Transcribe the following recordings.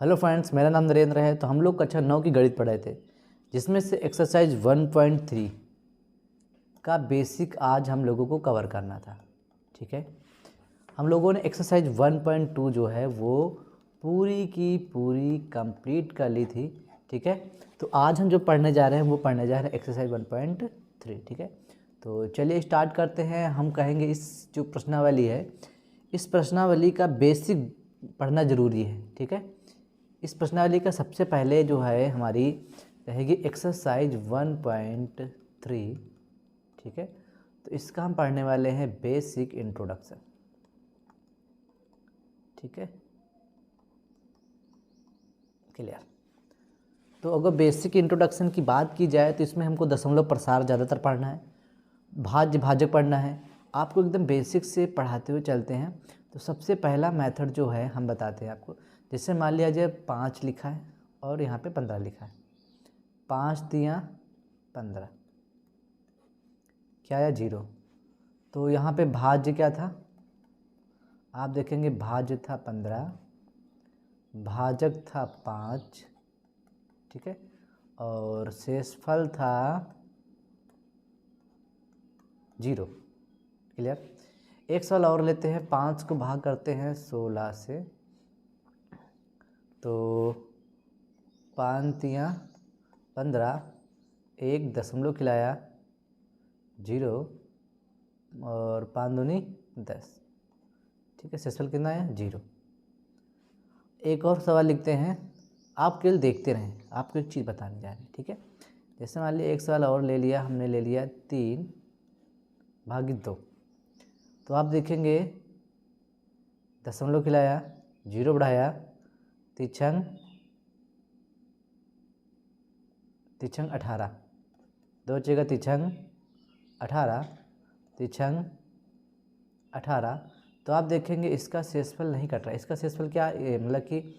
Hello friends, मेरा नाम नरेंद्र है। तो हम लोग कक्षा 9 की गणित पढ़े थे, जिसमें से एक्सरसाइज 1.3 का बेसिक आज हम लोगों को कवर करना था। ठीक है, हम लोगों ने एक्सरसाइज 1.2 जो है वो पूरी की पूरी कंप्लीट कर ली थी। ठीक है, तो आज हम जो पढ़ने जा रहे हैं वो पढ़ने जा रहे हैं एक्सरसाइज 1.3। ठीक है, तो चलिए स्टार्ट करते हैं। हम कहेंगे इस जो प्रश्नावली है, इस प्रश्नावली का बेसिक पढ़ना ज़रूरी है। ठीक है, इस प्रश्नावली का सबसे पहले जो है हमारी रहेगी एक्सरसाइज 1.3। ठीक है, तो इसका हम पढ़ने वाले हैं बेसिक इंट्रोडक्शन। ठीक है, क्लियर। तो अगर बेसिक इंट्रोडक्शन की बात की जाए तो इसमें हमको दशमलव प्रसार ज़्यादातर पढ़ना है, भाज्य भाजक पढ़ना है। आपको एकदम बेसिक से पढ़ाते हुए चलते हैं। तो सबसे पहला मेथड जो है हम बताते हैं आपको। जैसे मान लिया जाए 5 लिखा है और यहाँ पे 15 लिखा है। 5 दिया 15, क्या आया 0। तो यहाँ पे भाज्य क्या था, आप देखेंगे भाज्य था 15, भाजक था 5। ठीक है, और शेषफल था 0। क्लियर। एक सवाल और लेते हैं। 5 को भाग करते हैं 16 से, तो 5 तियाँ 15, एक दशमलव खिलाया 0 और 5 दूनी 10। ठीक है, शेषफल कितना है 0। एक और सवाल लिखते हैं, आप केवल देखते रहें, आपको एक चीज़ बताने जा रहे हैं। ठीक है, जैसे मान लिया एक सवाल और ले लिया, हमने ले लिया 3 भागित 2। तो आप देखेंगे दशमलव खिलाया 0 बढ़ाया, तिछंग 18, 2 बचेगा तिछंग 18, तिछंग 18। तो आप देखेंगे इसका शेषफल नहीं कट रहा है। इसका शेषफल क्या मतलब कि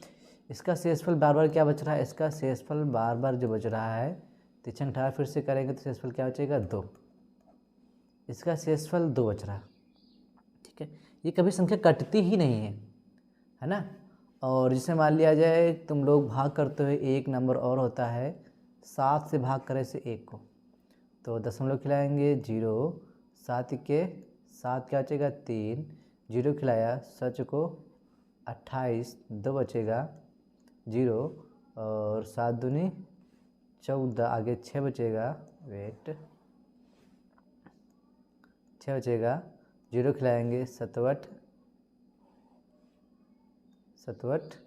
इसका शेषफल बार बार क्या बच रहा है, इसका शेषफल बार बार जो बच रहा है तिछंग 18 फिर से करेंगे तो शेषफल क्या बचेगा 2। इसका शेषफल 2 बच रहा है। ठीक है, ये कभी संख्या कटती ही नहीं है ना। और जिसे मान लिया जाए तुम लोग भाग करते हुए एक नंबर और होता है, 7 से भाग करे से 1 को, तो दशमलव खिलाएंगे 0, 7 के 7 क्या बचेगा 3, 0 खिलाया सच को 28, 2 बचेगा 0 और 7 दूनी 14, आगे 6 बचेगा, वेट 6 बचेगा, 0 खिलाएंगे 7 56,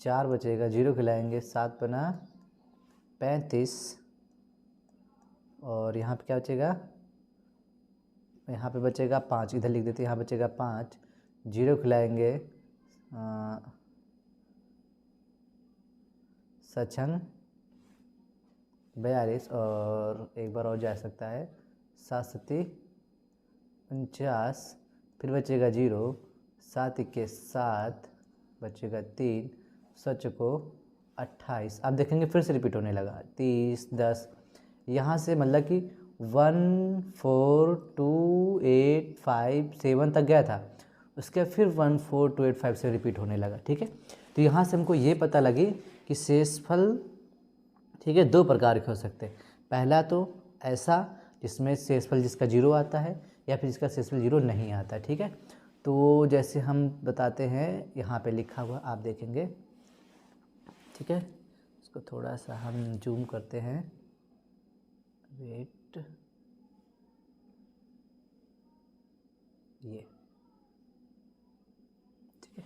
4 बचेगा, 0 खिलाएंगे 7 पना 35 और यहाँ पे क्या बचेगा, यहाँ पे बचेगा 5, इधर लिख देते हैं, यहाँ बचेगा 5, 0 खिलाएंगे सचंग 42 और एक बार और जा सकता है 7 49, फिर बचेगा 0, 7 के 7 बचेगा 3, सच को 28। आप देखेंगे फिर से रिपीट होने लगा 30 10, यहाँ से मतलब कि 1 4 2 8 5 7 तक गया था, उसके फिर 1 4 2 8 5 से रिपीट होने लगा। ठीक है, तो यहाँ से हमको ये पता लगे कि शेषफल, ठीक है, 2 प्रकार के हो सकते हैं। पहला तो ऐसा जिसमें शेषफल जिसका 0 आता है, या फिर जिसका शेषफल 0 नहीं आता। ठीक है, तो जैसे हम बताते हैं, यहाँ पे लिखा हुआ आप देखेंगे। ठीक है, इसको थोड़ा सा हम जूम करते हैं, वेट, ये ठीक है।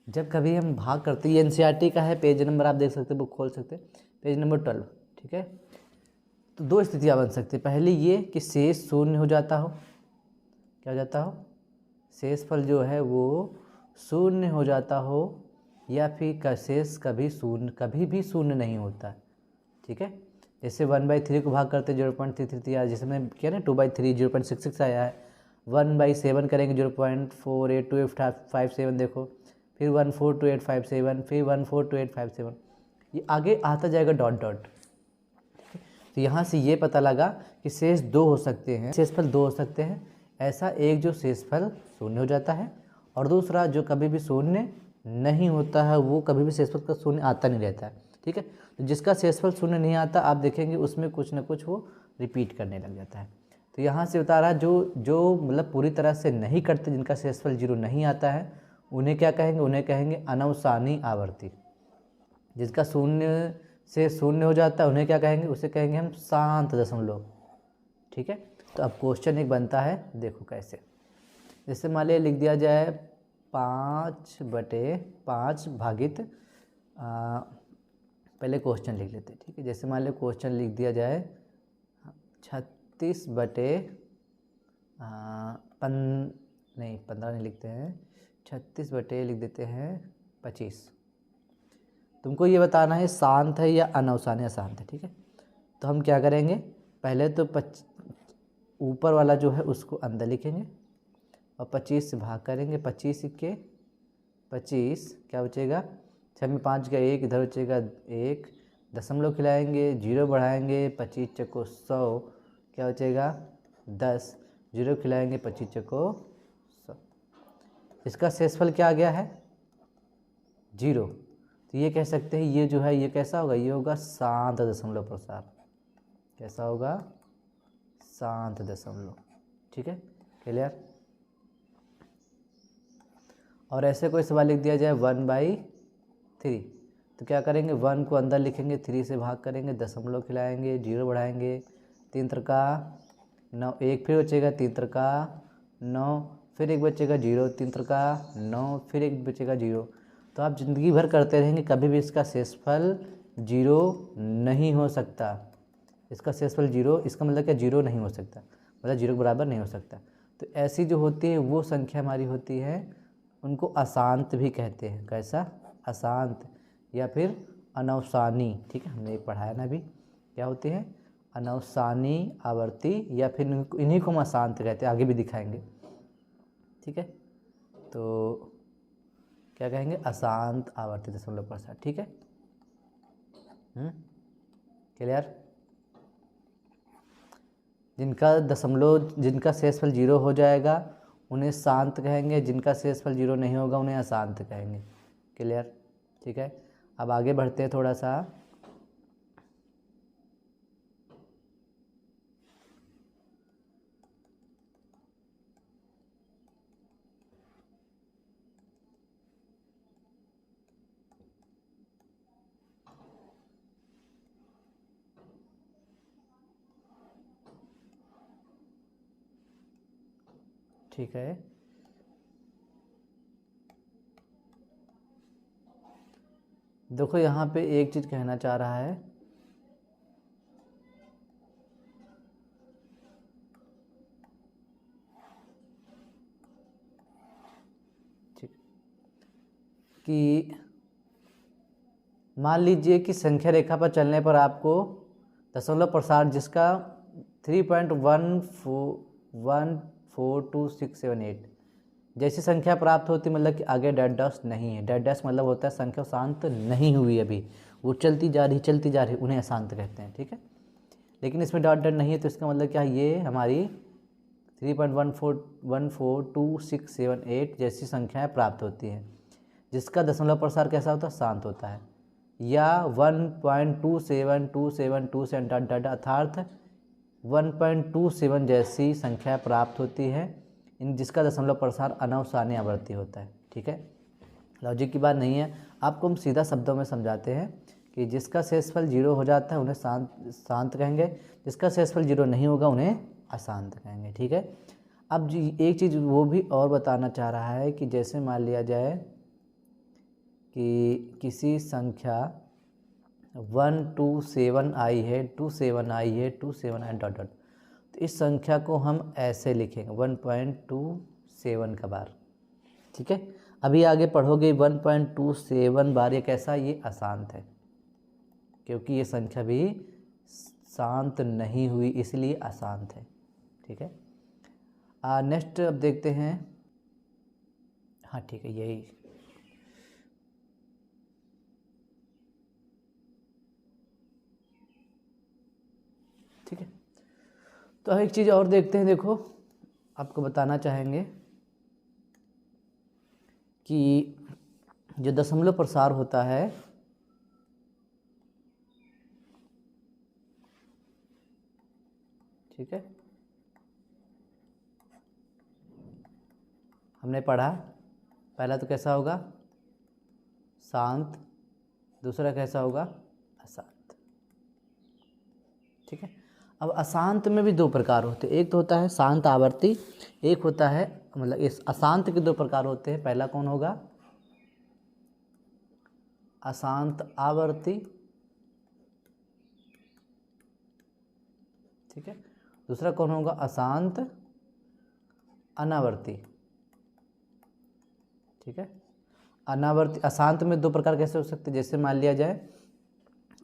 जब कभी हम भाग करते हैं, ये एनसीईआरटी का है, पेज नंबर आप देख सकते हैं, बुक खोल सकते हैं, पेज नंबर 12। ठीक है, तो 2 स्थितियाँ बन सकती है। पहली ये कि शेष शून्य हो जाता हो, क्या हो जाता हो, शेषफल जो है वो शून्य हो जाता हो, या फिर का शेष कभी भी शून्य नहीं होता। ठीक है, जैसे 1/3 को भाग करते 0.33 आया, जैसे मैंने किया ना 2/3 0.66 आया है। 1/7 करेंगे 0.482857, देखो फिर 142857, फिर 142857, ये आगे आता जाएगा डॉट डॉट। तो यहाँ से ये पता लगा कि शेष 2 हो सकते हैं, शेषफल 2 हो सकते हैं, ऐसा एक जो शेषफल शून्य हो जाता है और दूसरा जो कभी भी शून्य नहीं होता है वो कभी भी शेषफल का शून्य आता नहीं रहता है। ठीक है, तो जिसका शेषफल शून्य नहीं आता आप देखेंगे उसमें कुछ ना कुछ वो रिपीट करने लग जाता है। तो यहाँ से बता रहा है जो मतलब पूरी तरह से नहीं कटते, जिनका शेषफल 0 नहीं आता है, उन्हें क्या कहेंगे? उन्हें कहेंगे अनवसानी आवर्ती। जिसका शून्य से शून्य हो जाता है उन्हें क्या कहेंगे? उसे कहेंगे हम शांत दशमलव। ठीक है, तो अब क्वेश्चन एक बनता है, देखो कैसे। जैसे मान लिया लिख दिया जाए 5/5 भागित पहले क्वेश्चन लिख लेते हैं। ठीक है, जैसे मान लो क्वेश्चन लिख दिया जाए 15 नहीं लिखते हैं, 36 लिख देते हैं 25। तुमको ये बताना है शांत है या अनवसानी अशांत है। ठीक है, तो हम क्या करेंगे? पहले तो ऊपर वाला जो है उसको अंदर लिखेंगे और 25 से भाग करेंगे। 25 के 25 क्या बचेगा? 6 में 5 का 1, इधर बचेगा 1, दशमलव खिलाएंगे, 0 बढ़ाएंगे, 25 चको 100, क्या बचेगा? 10, 0 खिलाएंगे, 25 चको 100। इसका शेषफल क्या आ गया है? 0। तो ये कह सकते हैं ये जो है ये कैसा होगा? ये होगा शांत दशमलव प्रसार। कैसा होगा? शांत दशमलव। ठीक है, क्लियर? और ऐसे कोई सवाल लिख दिया जाए 1/3, तो क्या करेंगे? 1 को अंदर लिखेंगे, 3 से भाग करेंगे, दशमलव खिलाएंगे, 0 बढ़ाएंगे, 3 त्रिका 9, 1 फिर बचेगा 3 त्रिका 9, फिर 1 बचेगा 0, 3 त्रिका 9, फिर 1 बचेगा 0। तो आप ज़िंदगी भर करते रहेंगे, कभी भी इसका शेषफल 0 नहीं हो सकता। इसका शेषफल 0, इसका मतलब क्या? 0 नहीं हो सकता, मतलब 0 के बराबर नहीं हो सकता। तो ऐसी जो होती है वो संख्या हमारी होती है, उनको अशांत भी कहते हैं। कैसा? अशांत या फिर अनवसानी। ठीक है, हमने एक पढ़ाया ना अभी, क्या होती है? अनवसानी आवर्ती, या फिर इन्हीं को हम अशांत कहते हैं, आगे भी दिखाएंगे। ठीक है, तो क्या कहेंगे? अशांत आवर्ती दशमलव प्रसार। ठीक है, क्लियर? जिनका शेषफल 0 हो जाएगा उन्हें शांत कहेंगे, जिनका शेषफल 0 नहीं होगा उन्हें अशांत कहेंगे। क्लियर? ठीक है, अब आगे बढ़ते हैं थोड़ा सा। ठीक है, देखो यहाँ पे एक चीज़ कहना चाह रहा है, ठीक, कि मान लीजिए कि संख्या रेखा पर चलने पर आपको दशमलव प्रसार जिसका 3.14267 जैसी संख्या प्राप्त होती, मतलब कि आगे डैश डैश नहीं है। डैश डैश मतलब होता है संख्या शांत नहीं हुई अभी, वो चलती जा रही, उन्हें अशांत कहते हैं। ठीक है, लेकिन इसमें डॉट डॉट नहीं है, तो इसका मतलब क्या? ये हमारी 3.14267 जैसी संख्याएं प्राप्त होती हैं, जिसका दशमलव प्रसार कैसा होता है? शांत होता है। या 1.27272 डॉट डॉट अर्थात 1.27 जैसी संख्या प्राप्त होती है, इन जिसका दशमलव प्रसार अनवसानी आवर्ती होता है। ठीक है, लॉजिक की बात नहीं है, आपको हम सीधा शब्दों में समझाते हैं कि जिसका शेषफल 0 हो जाता है उन्हें शांत कहेंगे, जिसका शेषफल 0 नहीं होगा उन्हें अशांत कहेंगे। ठीक है, अब एक चीज़ वो भी और बताना चाह रहा है कि जैसे मान लिया जाए कि किसी संख्या 127 आई है, 27 आई है, 27 आई डॉट डॉट, तो इस संख्या को हम ऐसे लिखेंगे 1.27 का बार। ठीक है, अभी आगे पढ़ोगे 1.27 बार, ये कैसा? ये अशांत है, क्योंकि ये संख्या भी शांत नहीं हुई, इसलिए अशांत है। ठीक है, नेक्स्ट अब देखते हैं। हाँ ठीक है, यही। ठीक है, तो एक चीज़ और देखते हैं। देखो आपको बताना चाहेंगे कि जो दशमलव प्रसार होता है ठीक है, हमने पढ़ा पहला तो कैसा होगा शांत, दूसरा कैसा होगा अशांत। ठीक है, अब अशांत में भी दो प्रकार होते हैं, एक तो होता है शांत आवर्ती, एक होता है मतलब इस अशांत के दो प्रकार होते हैं। पहला कौन होगा अशांत आवर्ती, ठीक है, दूसरा कौन होगा अशांत अनावर्ती। ठीक है, अनावर्ती अशांत में दो प्रकार कैसे हो सकते हैं, जैसे मान लिया जाए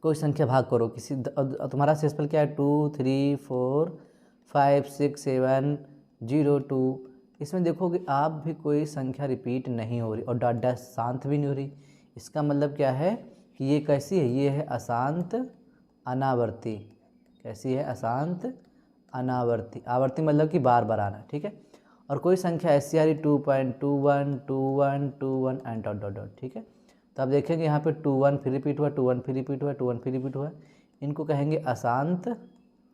कोई संख्या भाग करो किसी तुम्हारा शेषफल क्या है 2 3 4 5 6 7 0 2, इसमें देखोगे आप भी कोई संख्या रिपीट नहीं हो रही और डॉट डैश शांत भी नहीं हो रही। इसका मतलब क्या है कि ये कैसी है, ये है अशांत अनावर्ती। कैसी है अशांत अनावर्ती, आवर्ती मतलब कि बार बार आना। ठीक है, और कोई संख्या ऐसी आ रही 2.21 21 21 एंड डॉट डॉट डॉट। ठीक है, तो आप देखेंगे यहाँ पे 21 फिर रिपीट हुआ, 21 फिर रिपीट हुआ, 21 फिर रिपीट हुआ, इनको कहेंगे अशांत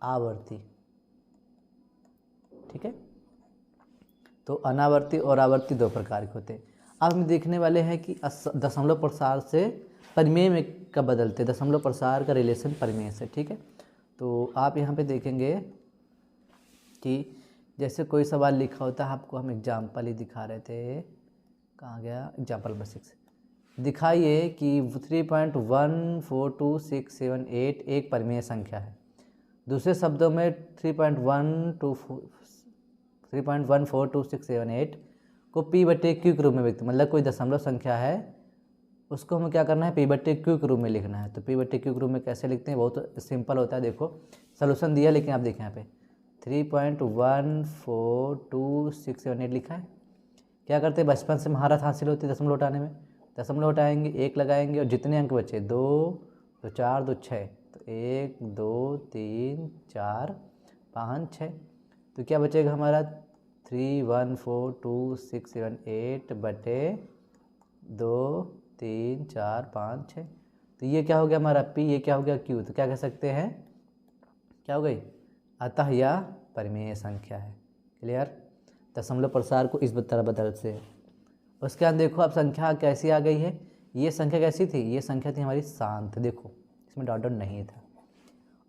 आवर्ती। ठीक है, तो अनावर्ती और आवर्ती दो प्रकार के होते हैं। अब हम देखने वाले हैं कि दशमलव प्रसार से परिमेय में कब बदलते हैं, दशमलव प्रसार का रिलेशन परिमेय से। ठीक है, तो आप यहाँ पे देखेंगे कि जैसे कोई सवाल लिखा होता है, आपको हम एग्जाम्पल ही दिखा रहे थे, कहाँ गया एग्जाम्पल नंबर 6, दिखाइए कि 3.142678 एक परिमेय संख्या है। दूसरे शब्दों में 3.142678 को p/q के रूप में व्यक्त, मतलब कोई दशमलव संख्या है उसको हमें क्या करना है p/q के रूप में लिखना है। तो p/q के रूप में कैसे लिखते हैं, बहुत सिंपल होता है। देखो सॉल्यूशन दिया, लेकिन आप देखें यहाँ पे 3.142678 लिखा है। क्या करते हैं, बचपन से महारत हासिल होती है दशमलव हटाने में। दशमलव हटाएंगे, एक लगाएंगे और जितने अंक बचे 2 2 4 2 6, तो 1 2 3 4 5 6, तो क्या बचेगा हमारा 3.142678 बटे 2 3 4 5 6। तो ये क्या हो गया हमारा p, ये क्या हो गया q। तो क्या कह सकते हैं, क्या हो गई, अतः यह परिमेय संख्या है। क्लियर, दशमलव प्रसार को इस तरह बदल से। उसके बाद देखो अब संख्या कैसी आ गई है, ये संख्या कैसी थी, ये संख्या थी हमारी शांत, देखो इसमें डॉट डॉट नहीं था,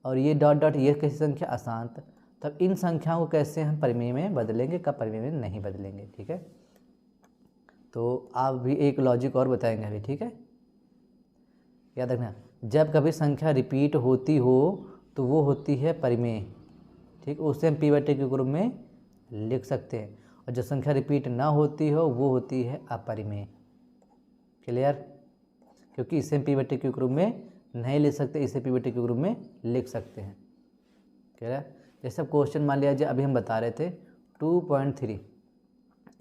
और ये डॉट डॉट ये कैसी संख्या अशांत। तब इन संख्याओं को कैसे हम परिमेय में बदलेंगे, कब परिमेय में नहीं बदलेंगे। ठीक है, तो आप भी एक लॉजिक और बताएंगे अभी। ठीक है, याद रखना, जब कभी संख्या रिपीट होती हो तो वो होती है परिमेय। ठीक, उससे हम p/q के रूप में लिख सकते हैं, और जब संख्या रिपीट ना होती हो वो होती है अपरिमेय। क्लियर, क्योंकि इसे हम p/q के रूप में नहीं लिख सकते, इसे p/q के रूप में लिख सकते हैं। क्लियर, जैसे अब क्वेश्चन मान लिया जाए, अभी हम बता रहे थे 2.3,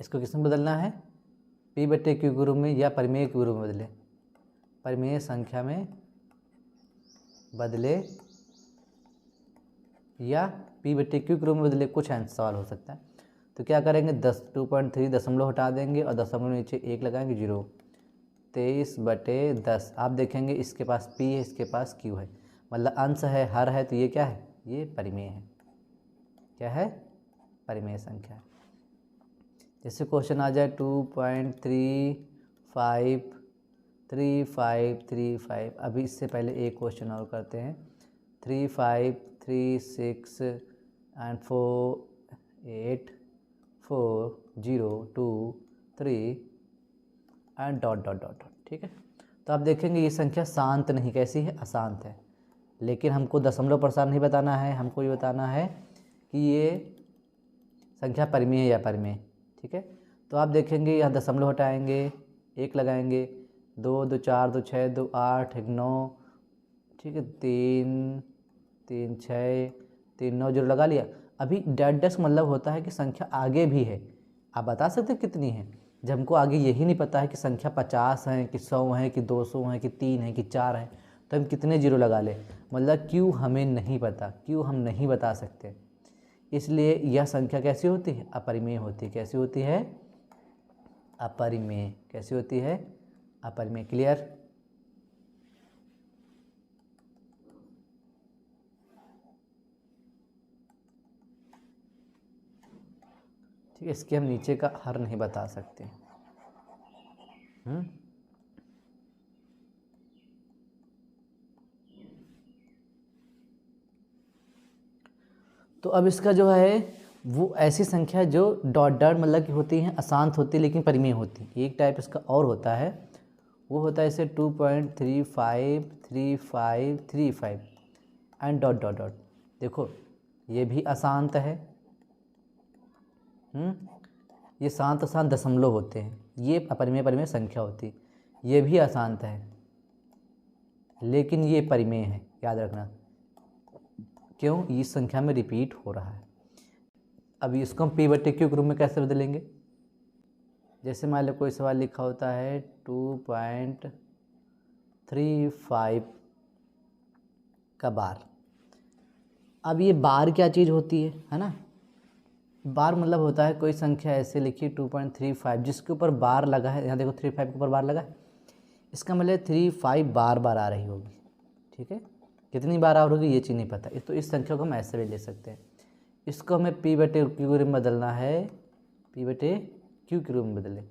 इसको किसमें बदलना है, p/q के रूप में या परिमेय के रूप में बदले, परिमेय संख्या में बदले या p/q के रूप में बदले, कुछ आंसर सवाल हो सकता है। तो क्या करेंगे, 2.3 दशमलव हटा देंगे और दशमलव नीचे 1 लगाएंगे, 0 23/10। आप देखेंगे इसके पास p है, इसके पास q है, मतलब अंश है हर है, तो ये क्या है, ये परिमेय है। क्या है, परिमेय संख्या है। जैसे क्वेश्चन आ जाए 2.3535, अभी इससे पहले एक क्वेश्चन और करते हैं, 3 5 3 6 and 4 8 4 0 2 3 and dot dot dot. ठीक है, तो आप देखेंगे ये संख्या शांत नहीं, कैसी है, अशांत है। लेकिन हमको दशमलव प्रसार नहीं बताना है, हमको ये बताना है कि ये संख्या परिमेय है या परिमेय। ठीक है, तो आप देखेंगे यहाँ दशमलव हटाएंगे, 1 लगाएंगे, 2 2 4 2 6 2 8 1 9, ठीक है, 3 3 6 3 9, 0 लगा लिया। अभी डैश डैश मतलब होता है कि संख्या आगे भी है, आप बता सकते हैं कितनी है। जब हमको आगे यही नहीं पता है कि संख्या 50 है कि 100 है कि 200 है कि 3 है कि 4 है, तो हम कितने 0 लगा ले, मतलब क्यों हमें नहीं पता, क्यों हम नहीं बता सकते। इसलिए यह संख्या कैसी होती है? अपरिमेय होती है। कैसी होती है? अपरिमेय। कैसी होती है? अपरिमेय। क्लियर? ठीक है, इसके हम नीचे का हर नहीं बता सकते। तो अब इसका जो है वो ऐसी संख्या है जो डॉट डॉट मतलब की होती हैं, अशांत होती है लेकिन परिमेय होती है। एक टाइप इसका और होता है, वो होता है इसे 2.353535 एंड डॉट डॉट डॉट। देखो ये भी अशांत है, ये शांत अशांत दशमलव होते हैं, ये अपरिमेय परिमेय संख्या होती है। ये भी अशांत है लेकिन ये परिमेय है, याद रखना। क्यों? इस संख्या में रिपीट हो रहा है। अभी इसको हम पी बटे क्यू के रूप में कैसे बदलेंगे? जैसे मान लो कोई सवाल लिखा होता है 2.35 का बार। अब ये बार क्या चीज़ होती है ना? बार मतलब होता है कोई संख्या ऐसे लिखी 2.35 जिसके ऊपर बार लगा है। यहाँ देखो 35 के ऊपर बार लगा है, इसका मतलब 35 बार बार आ रही होगी। ठीक है, कितनी बार आ रही होगी ये चीज़ नहीं पता, तो इस संख्या को हम ऐसे भी ले सकते हैं। इसको हमें पी बटे क्यू के रूप में बदलना है, पी बटे क्यू के रूप में बदलें।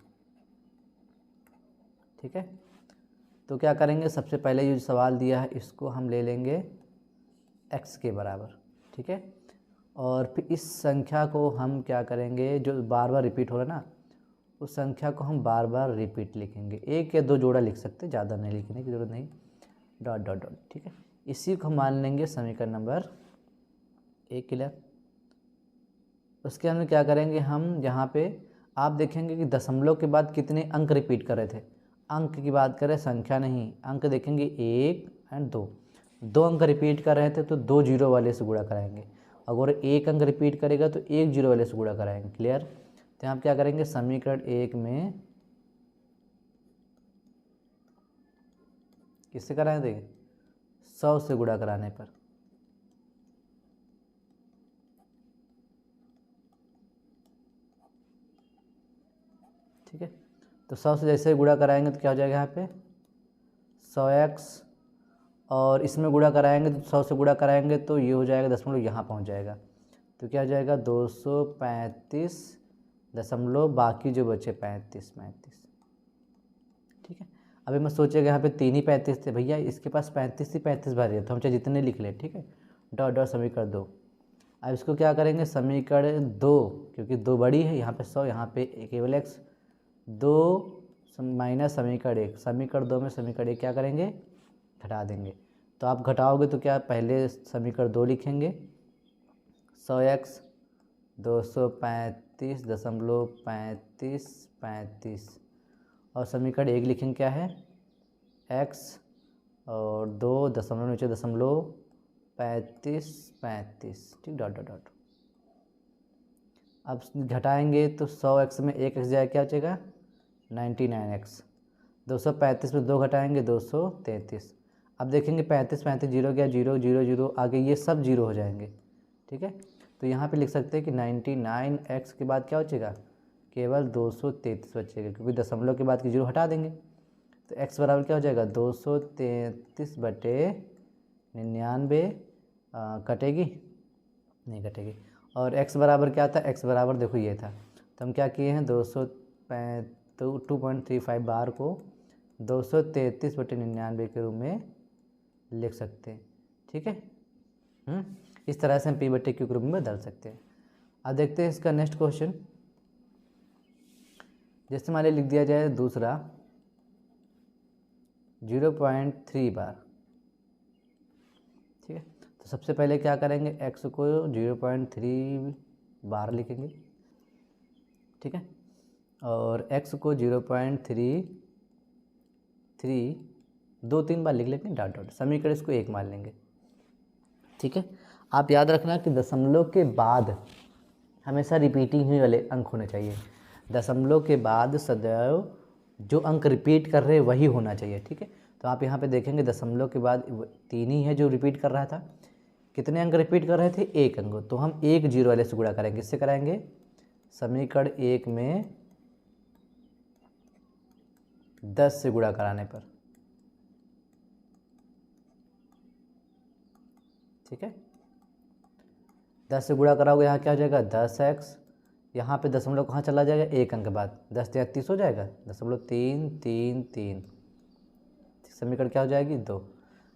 ठीक है, तो क्या करेंगे? सबसे पहले ये जो सवाल दिया है इसको हम ले लेंगे x के बराबर। ठीक है, और फिर इस संख्या को हम क्या करेंगे, जो बार बार रिपीट हो रहा है ना, उस संख्या को हम बार बार रिपीट लिखेंगे। एक या दो जोड़ा लिख सकते, ज़्यादा नहीं लिखने की जरूरत नहीं, डॉट डॉट डॉट। ठीक है, इसी को हम मान लेंगे समीकरण नंबर 1। क्लियर? उसके अंदर क्या करेंगे हम, यहाँ पे आप देखेंगे कि दशमलव के बाद कितने अंक रिपीट कर रहे थे। अंक की बात करें, संख्या नहीं, अंक देखेंगे 1 एंड 2। 2 अंक रिपीट कर रहे थे तो 2 जीरो वाले से गुणा कराएंगे। अगर 1 अंक रिपीट करेगा तो 1 जीरो वाले से गुणा कराएंगे। क्लियर? तो यहाँ क्या करेंगे, समीकरण 1 में किससे कराएं? देखिए 100 से गुणा कराने पर। ठीक है, तो 100 से जैसे गुणा कराएंगे तो क्या हो जाएगा यहाँ पे 100x, और इसमें गुणा कराएंगे तो 100 से गुणा कराएंगे तो ये हो जाएगा दशमलव यहाँ पहुँच जाएगा, तो क्या हो जाएगा 235 दशमलव, बाकी जो बचे 35। ठीक है, अभी मैं सोचेगा यहाँ पे 3 ही 35 थे भैया, इसके पास 35 ही 35 भर रहे, तो हम चाहे जितने लिख ले। ठीक है, डॉट डॉट समीकरण 2। अब इसको क्या करेंगे, समीकरण 2, क्योंकि 2 बड़ी है, यहाँ पे 100, यहाँ पे केवल x, 2 माइनस समीकरण 1। समीकरण 2 में समीकरण 1 क्या करेंगे, घटा देंगे। तो आप घटाओगे तो क्या, पहले समीकरण 2 लिखेंगे 100x 235.35, और समीकरण 1 लिखेंगे क्या है x और 2 दशमलव नीचे दशमलव 35। ठीक, डॉट डॉट डॉट। अब घटाएंगे तो 100x में 1x जाए, क्या बचेगा 99x। 235 में 2 घटाएंगे 233। अब देखेंगे 35 जीरो गया, 0 0 0, आगे ये सब जीरो हो जाएंगे। ठीक है, तो यहाँ पे लिख सकते हैं कि 99x के बाद क्या बचेगा, केवल 233 बचेगा, क्योंकि दशमलव के बाद की जीरो हटा देंगे। तो x बराबर क्या हो जाएगा 233 बटे 99, कटेगी नहीं कटेगी। और x बराबर क्या था, x बराबर देखो ये था, तो हम क्या किए हैं 2.35 बार को 233 बटे 99 के रूप में लिख सकते हैं। ठीक है, इस तरह से हम पी बटे क्यू के रूप में बदल सकते हैं। अब देखते हैं इसका नेक्स्ट क्वेश्चन। जैसे मान लिख दिया जाए दूसरा 0.3 बार। ठीक है, तो सबसे पहले क्या करेंगे, x को 0.3 बार लिखेंगे। ठीक है, और x को 0.33 2-3 बार लिख लेते हैं, डॉट डॉट। समीकरण इसको 1 मान लेंगे। ठीक है, आप याद रखना कि दशमलव के बाद हमेशा रिपीटिंग हुई वाले अंक होने चाहिए। दशमलव के बाद सदैव जो अंक रिपीट कर रहे हैं वही होना चाहिए। ठीक है, तो आप यहाँ पे देखेंगे दशमलव के बाद 3 ही है जो रिपीट कर रहा था, कितने अंक रिपीट कर रहे थे? एक अंक। तो हम एक जीरो वाले से गुणा करेंगे। किससे कराएंगे? समीकरण 1 में 10 से गुणा कराने पर। ठीक है, 10 से गुणा कराओगे, यहाँ क्या हो जाएगा? 10x। यहाँ पे दशमलव कहाँ चला जाएगा? एक अंक बाद। 10 या 30 हो जाएगा, 0.333। समीकरण क्या हो जाएगी? 2।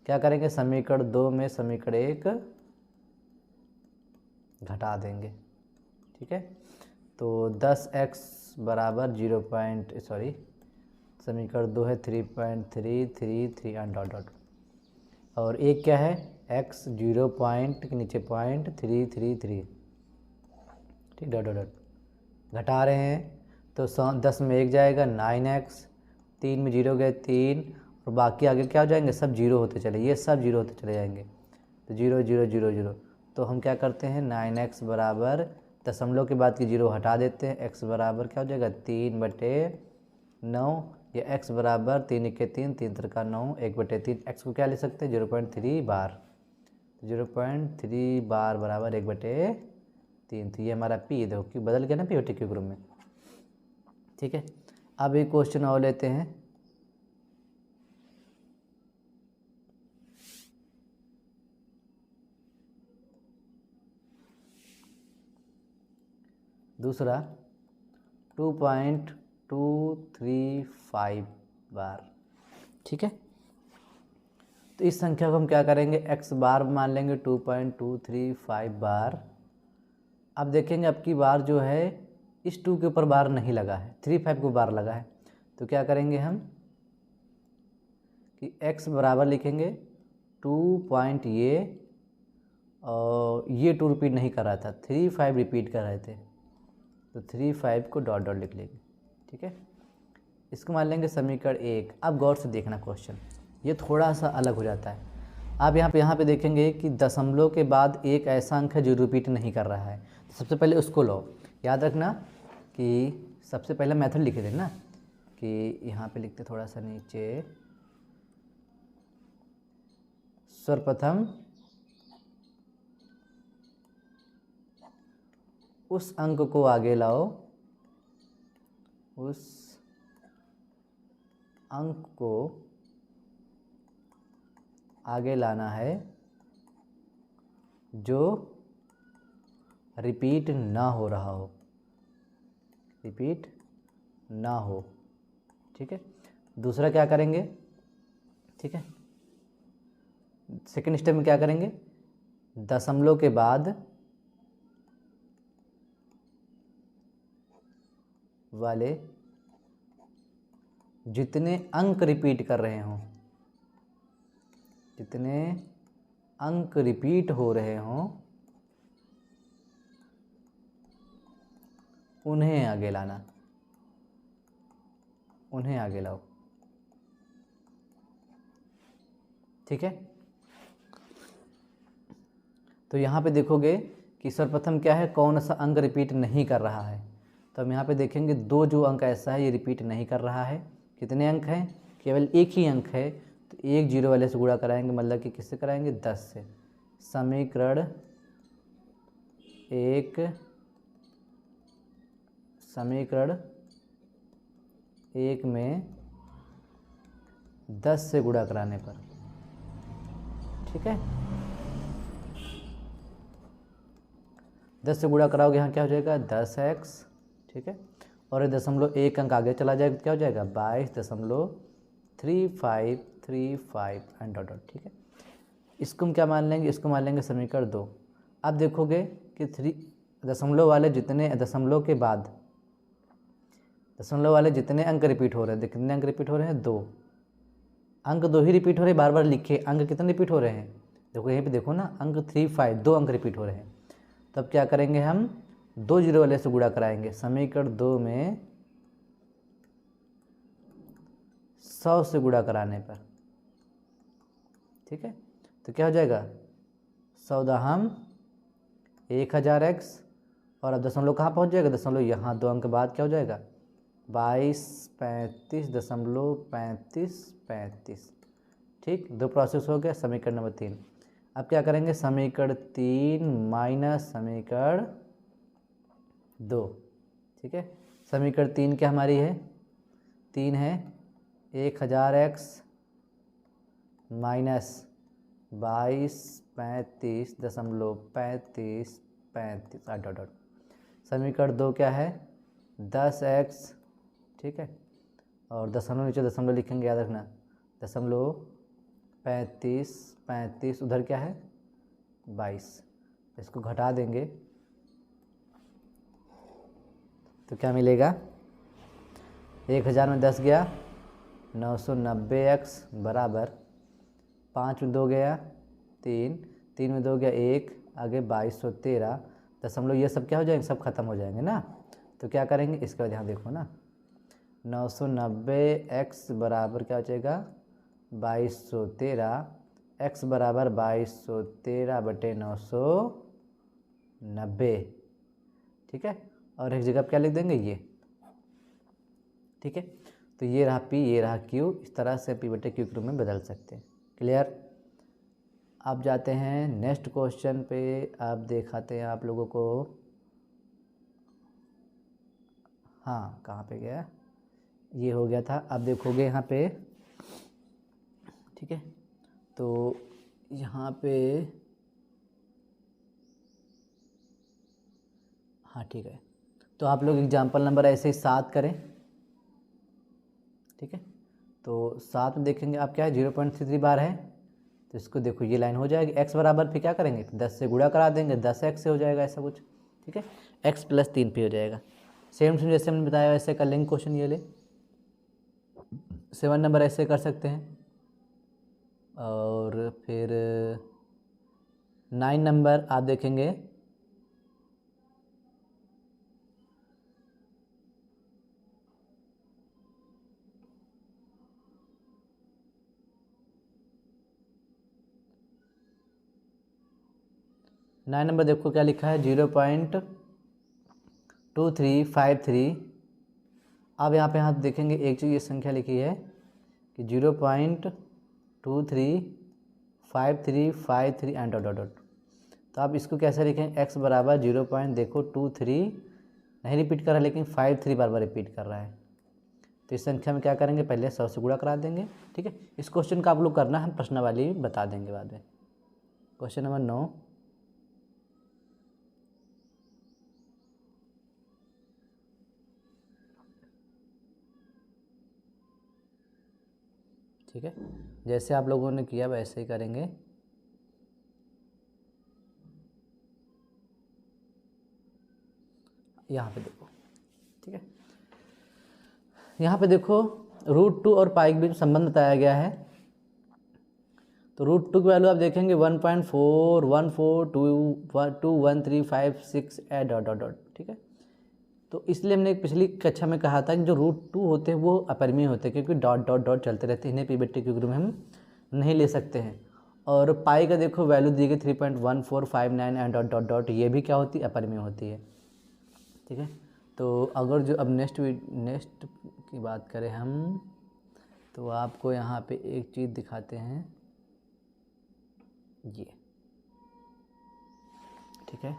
क्या करेंगे? समीकरण 2 में समीकरण 1 घटा देंगे। ठीक है, तो 10x बराबर समीकरण 2 है 3.333 एंड डॉट डॉट। और एक क्या है? x 0 पॉइंट के नीचे 0.333। ठीक, डॉट डॉट डॉट घटा रहे हैं तो 10 में 1 जाएगा 9x, 3 में 0 गए 3, और बाकी आगे क्या हो जाएंगे? सब जीरो होते चले, ये सब जीरो होते चले जाएंगे। तो 0 0 0 0। तो हम क्या करते हैं? 9x बराबर दशमलव के बाद की जीरो हटा देते हैं। x बराबर क्या हो जाएगा? 3/9। या x बराबर 3 1 3, 3 3 9, 1/3। x को क्या ले सकते हैं? 0.3 बार। 0.3 बार बराबर 1/3। तो ये हमारा p, देखो क्यों बदल गया ना p बटे q ग्रुप में। ठीक है, अब एक क्वेश्चन और लेते हैं। दूसरा 2.235 बार। ठीक है, तो इस संख्या को हम क्या करेंगे? x बार मान लेंगे 2.235 बार। अब देखेंगे अब की बार जो है इस 2 के ऊपर बार नहीं लगा है, 35 को बार लगा है। तो क्या करेंगे हम कि x बराबर लिखेंगे 2 पॉइंट ये, और ये 2 रिपीट नहीं कर रहा था, 35 रिपीट कर रहे थे, तो 35 को डॉट डॉट लिख लेंगे। ठीक है, इसको मान लेंगे समीकरण 1। अब गौर से देखना क्वेश्चन, ये थोड़ा सा अलग हो जाता है। आप यहाँ पे देखेंगे कि दशमलव के बाद एक ऐसा अंक है जो रिपीट नहीं कर रहा है। तो सबसे पहले उसको लो। याद रखना कि सबसे पहले मेथड लिखे थे ना, कि यहाँ पे लिखते थोड़ा सा नीचे, सर्वप्रथम उस अंक को आगे लाओ, उस अंक को आगे लाना है जो रिपीट ना हो रहा हो, रिपीट ना हो। ठीक है, दूसरा क्या करेंगे? ठीक है, सेकंड स्टेप में क्या करेंगे? दशमलव के बाद वाले जितने अंक रिपीट कर रहे हों, जितने अंक रिपीट हो रहे हों उन्हें आगे लाना, उन्हें आगे लाओ। ठीक है, तो यहाँ पे देखोगे कि सर्वप्रथम क्या है? कौन सा अंक रिपीट नहीं कर रहा है। तो हम यहाँ पे देखेंगे 2 जो अंक ऐसा है ये रिपीट नहीं कर रहा है। कितने अंक हैं? केवल एक ही अंक है, तो एक जीरो वाले से गुणा कराएंगे, मतलब कि किससे कराएंगे? 10 से। समीकरण 1 में 10 से गुणा कराने पर। ठीक है, 10 से गुणा कराओगे, यहाँ क्या हो जाएगा? 10x। ठीक है, और 0.1 अंक आगे चला जाएगा, क्या हो जाएगा? 22.3535 एंड डॉट डॉट। ठीक है, इसको हम क्या मान लेंगे? इसको मान लेंगे समीकरण 2। अब देखोगे कि दशमलव वाले जितने दशमलव के बाद दशमलव वाले जितने अंक रिपीट हो रहे हैं, कितने अंक रिपीट हो रहे हैं? 2 अंक, 2 ही रिपीट हो रहे हैं। बार बार लिखे अंक कितने रिपीट हो रहे हैं? देखो यहीं पे देखो ना, अंक 35, 2 अंक रिपीट हो रहे हैं। तब क्या करेंगे? हम 2 जीरो वाले से गुणा कराएंगे। समीकरण 2 में 100 से गुणा कराने पर। ठीक है, तो क्या हो जाएगा? 100 दहम 1000x, और अब दशमलव कहाँ पहुँच जाएगा? दशमलव यहाँ 2 अंक बाद क्या हो जाएगा? 22.35.35. ठीक, 2 प्रोसेस हो गया। समीकरण नंबर 3। अब क्या करेंगे, समीकरण 3 माइनस समीकरण 2, ठीक है। समीकरण 3 क्या हमारी है, 3 है 1000x माइनस 22 35.35 समीकरण 2 क्या है 10x, ठीक है, और दशमलव नीचे दशमलव लिखेंगे, याद रखना, दशमलव 35 उधर क्या है 22, इसको घटा देंगे तो क्या मिलेगा, 1000 में 10 गया 990x बराबर 5 में 2 गया 3, 3 में 2 गया 1, आगे 2213 दशमलव, ये सब क्या हो जाएंगे, सब खत्म हो जाएंगे ना। तो क्या करेंगे, इसका ध्यान देखो ना, 990x बराबर क्या हो जाएगा 2213, x बराबर 2213/990, ठीक है। और एक जगह क्या लिख देंगे ये, ठीक है। तो ये रहा P, ये रहा Q, इस तरह से P/Q के रूप में बदल सकते हैं। क्लियर। अब जाते हैं नेक्स्ट क्वेश्चन पे, आप दिखाते हैं आप लोगों को, हाँ कहाँ पे गया, ये हो गया था। अब देखोगे यहाँ पे, ठीक है, तो यहाँ पे, हाँ ठीक है, तो आप लोग एग्जाम्पल नंबर ऐसे ही 7 करें, ठीक है। तो 7 में देखेंगे आप क्या है 0.33 बार है, तो इसको देखो ये लाइन हो जाएगी, x बराबर फिर क्या करेंगे 10 से गुणा करा देंगे, 10x से हो जाएगा ऐसा कुछ, ठीक है, x + 3 पे हो जाएगा। सेम टू जैसे हमने बताया वैसे कर लेंगे क्वेश्चन, ये ले 7 नंबर ऐसे कर सकते हैं, और फिर 9 नंबर आप देखेंगे, देखो क्या लिखा है 0.2353। अब यहाँ पे आप देखेंगे एक चीज़, ये संख्या लिखी है कि 0.2353 एंड डॉट डॉट। तो आप इसको कैसे लिखें, x बराबर 0.23 नहीं रिपीट कर रहा है लेकिन 53 बार रिपीट कर रहा है, तो इस संख्या में क्या करेंगे, पहले 100 से गुणा करा देंगे, ठीक है। इस क्वेश्चन का आप लोग करना, हम प्रश्नावली बता देंगे बाद में। क्वेश्चन नंबर 9, ठीक है, जैसे आप लोगों ने किया वैसे ही करेंगे। यहाँ पे देखो, ठीक है, यहाँ पे देखो √2 और पाई के बीच संबंध बताया गया है। तो √2 की वैल्यू आप देखेंगे 1.41421356 डॉट डॉट डॉट, ठीक है। तो इसलिए हमने पिछली कक्षा में कहा था कि जो √2 होते हैं वो अपरिमेय होते हैं, क्योंकि डॉट डॉट डॉट चलते रहते हैं, इन्हें P/Q के रूप में हम नहीं ले सकते हैं। और पाई का देखो वैल्यू दी गई 3.1459 एंड डॉट डॉट डॉट, ये भी क्या होती है, अपरिमेय होती है, ठीक है। तो अगर जो अब नेक्स्ट की बात करें हम, तो आपको यहाँ पे एक चीज़ दिखाते हैं, ये ठीक है।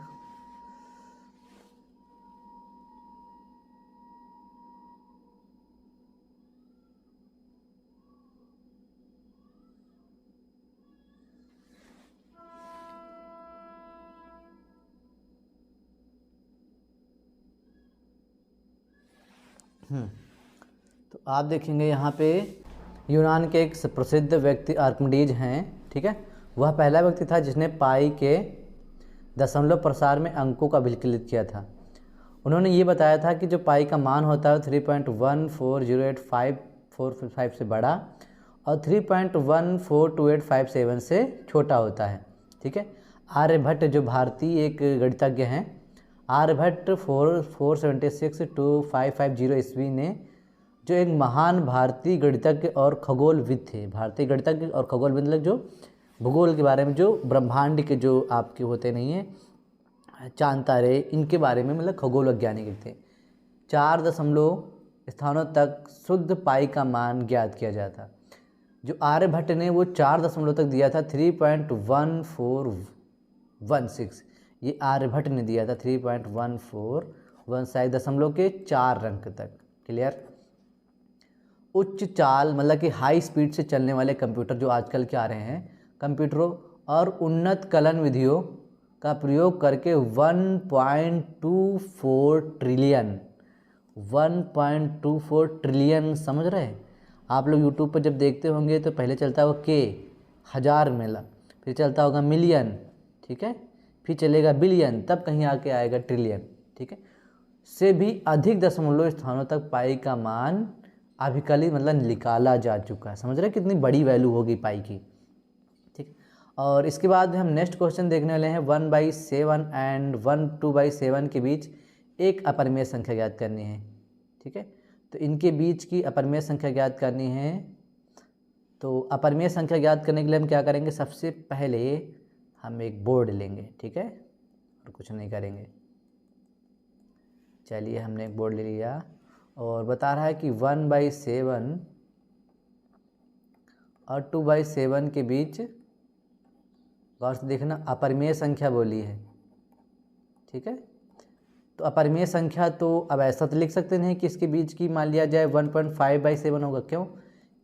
तो आप देखेंगे यहाँ पे यूनान के एक प्रसिद्ध व्यक्ति आर्किमिडीज हैं, ठीक है। वह पहला व्यक्ति था जिसने पाई के दशमलव प्रसार में अंकों का अभिलिखित किया था। उन्होंने ये बताया था कि जो पाई का मान होता है 3.14085455 से बड़ा और 3.142857 से छोटा होता है, ठीक है। आर्यभट्ट जो भारतीय एक गणितज्ञ हैं, आर्यभट्ट 476 to 550 ईस्वी ने, जो एक महान भारतीय गणितज्ञ और खगोलविद थे। भारतीय गणितज्ञ और खगोलविद मतलब जो भूगोल के बारे में, जो ब्रह्मांड के जो आपके होते नहीं हैं चांद तारे, इनके बारे में मतलब खगोल वैज्ञानिक थे। 4 दशमलव स्थानों तक शुद्ध पाई का मान ज्ञात किया जाता। जो आर्यभट्ट ने वो 4 दशमलव तक दिया था 3.1416, ये आर्यभट्ट ने दिया था 3.1416 दशमलव के 4 अंक तक। क्लियर। उच्च चाल मतलब कि हाई स्पीड से चलने वाले कंप्यूटर जो आजकल के आ रहे हैं कंप्यूटरों और उन्नत कलन विधियों का प्रयोग करके 1.24 ट्रिलियन समझ रहे हैं आप लोग। यूट्यूब पर जब देखते होंगे तो पहले चलता होगा के, हज़ार मेला, फिर चलता होगा मिलियन, ठीक है, फिर चलेगा बिलियन, तब कहीं आके आएगा ट्रिलियन, ठीक है, से भी अधिक दशमलव स्थानों तक पाई का मान अभिकलित मतलब निकाला जा चुका है। समझ रहे हैं कितनी बड़ी वैल्यू होगी पाई की, ठीक। और इसके बाद हम नेक्स्ट क्वेश्चन देखने वाले हैं 1/7 एंड 2/7 के बीच एक अपरिमेय संख्या ज्ञात करनी है, ठीक है। तो इनके बीच की अपरिमेय संख्या ज्ञात करनी है। तो अपरिमेय संख्या ज्ञात करने के लिए हम क्या करेंगे, सबसे पहले हम एक बोर्ड लेंगे, ठीक है, और कुछ नहीं करेंगे। चलिए हमने एक बोर्ड ले लिया और बता रहा है कि 1/7 और 2/7 के बीच गौर से देखना अपरिमेय संख्या बोली है, ठीक है। तो अपरिमेय संख्या तो अब ऐसा तो लिख सकते नहीं कि इसके बीच की मान लिया जाए 1.5/7 होगा, क्यों,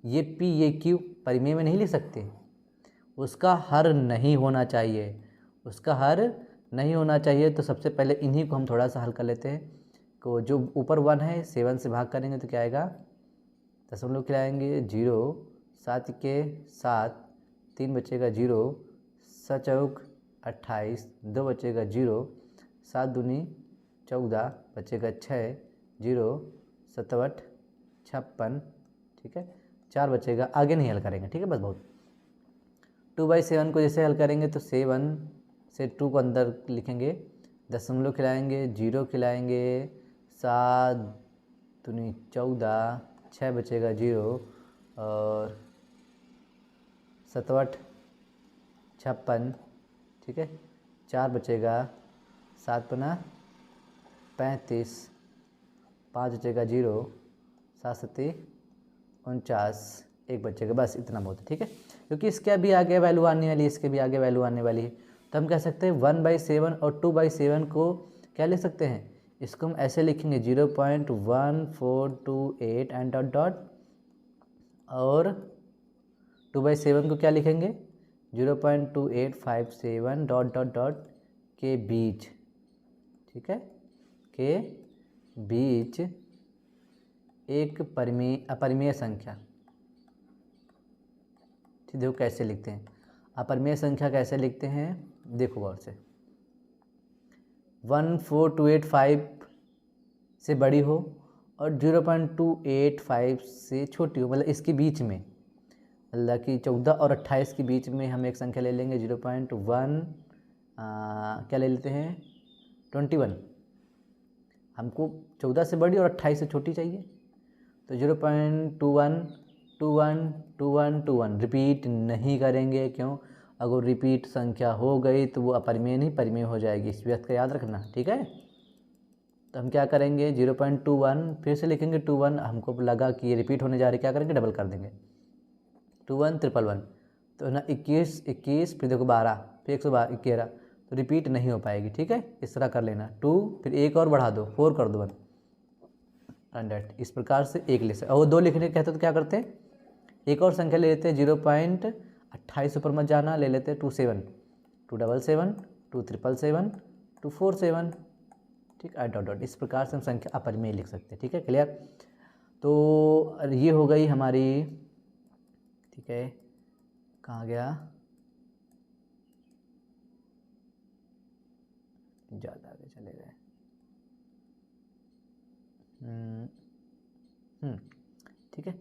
ये पी ये क्यू परिमेय में नहीं लिख सकते, उसका हर नहीं होना चाहिए, उसका हर नहीं होना चाहिए। तो सबसे पहले इन्हीं को हम थोड़ा सा हल कर लेते हैं। को जो ऊपर 1 है 7 से भाग करेंगे तो क्या आएगा, दशमलव खिलाएंगे 0, 7 के 7, 3 बचेगा 0, 7 चौक 28, 2 बचेगा 0, 7 दूनी 14, बचेगा 6, 0, 7 8 56, ठीक है, 4 बचेगा, आगे नहीं हल करेंगे, ठीक है, बस बहुत। 2/7 को जैसे हल करेंगे तो 7 से 2 को अंदर लिखेंगे, दशमलव खिलाएंगे 0 खिलाएंगे, 7 दूनी 14, 6 बचेगा 0, और 7 8 56, ठीक है, 4 बचेगा, 7 पना 35, 5 बचेगा 0, 7 7 49, 1 बचेगा, बस इतना बहुत है, ठीक है। क्योंकि इसके भी आगे वैल्यू आने वाली है, इसके भी आगे वैल्यू आने वाली है, तो हम कह सकते हैं 1/7 और 2/7 को क्या लिख सकते हैं, इसको हम ऐसे लिखेंगे 0.1428 एंड डॉट डॉट, और 2/7 को क्या लिखेंगे 0.2857 डॉट डॉट डॉट के बीच, ठीक है, के बीच एक अपरिमेय संख्या। ठीक, देखो कैसे लिखते हैं अपरिमेय संख्या, कैसे लिखते हैं देखो गौर से, 14285 से बड़ी हो और 0.285 से छोटी हो, मतलब इसके बीच में, मतलब कि 14 और 28 के बीच में हम एक संख्या ले लेंगे 0.1 क्या ले लेते हैं 21, हमको 14 से बड़ी और 28 से छोटी चाहिए, तो 0.21 रिपीट नहीं करेंगे, क्यों, अगर रिपीट संख्या हो गई तो वो अपरिमेय नहीं परिमेय हो जाएगी, इस बात का याद रखना, ठीक है। तो हम क्या करेंगे 0.21 फिर से लिखेंगे 21, हमको लगा कि ये रिपीट होने जा रही, क्या करेंगे डबल कर देंगे 2111, तो ना 21 फिर देखो 12 फिर 111, तो रिपीट नहीं हो पाएगी, ठीक है, इस तरह कर लेना 2 फिर एक और बढ़ा दो 4 कर दो 100, इस प्रकार से एक ले सकते। और 2 लिखने कहते तो क्या करते हैं एक और संख्या ले लेते हैं 0.28 ऊपर मत जाना, ले लेते हैं 27 277 277 247, ठीक है, डॉट डॉट, इस प्रकार से हम संख्या अपरिमेय लिख सकते हैं, ठीक है, क्लियर। तो ये हो गई हमारी, ठीक है, कहाँ गया, ज़्यादा आगे चले गए, ठीक है।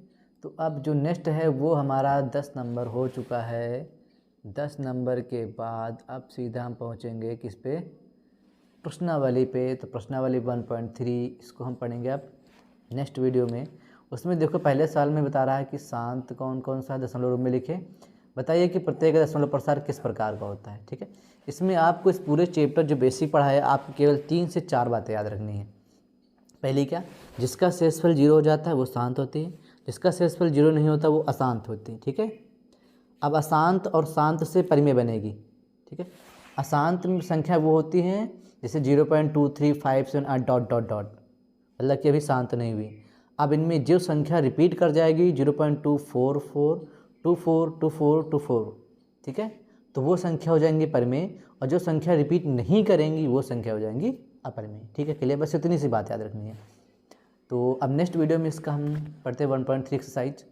तो अब जो नेक्स्ट है वो हमारा 10 नंबर हो चुका है। 10 नंबर के बाद अब सीधा हम पहुँचेंगे किस पे, प्रश्नावली पे। तो प्रश्नावली 1.3 इसको हम पढ़ेंगे अब नेक्स्ट वीडियो में। उसमें देखो पहले साल में बता रहा है कि शांत कौन कौन सा दशमलव रूप में लिखे, बताइए कि प्रत्येक दशमलव प्रसार किस प्रकार का होता है, ठीक है। इसमें आपको इस पूरे चैप्टर जो बेसिक पढ़ा है आपको केवल 3 से 4 बातें याद रखनी है। पहली क्या, जिसका शेषफल 0 हो जाता है वो शांत होती है, जिसका शेषफल 0 नहीं होता वो अशांत होती है। ठीक है, अब अशांत और शांत से परिमेय बनेगी। ठीक है, अशांत में संख्या वो होती हैं जैसे 0.2357 डॉट डॉट डॉट, मतलब कि अभी शांत नहीं हुई। अब इनमें जो संख्या रिपीट कर जाएगी 0.244242424, ठीक है, तो वो संख्या हो जाएंगी परिमेय, और जो संख्या रिपीट नहीं करेंगी वो संख्या हो जाएंगी अपरिमेय। ठीक है, क्लियर? बस इतनी सी बात याद रखनी है। तो अब नेक्स्ट वीडियो में इसका हम पढ़ते हैं 1.3 एक्सरसाइज।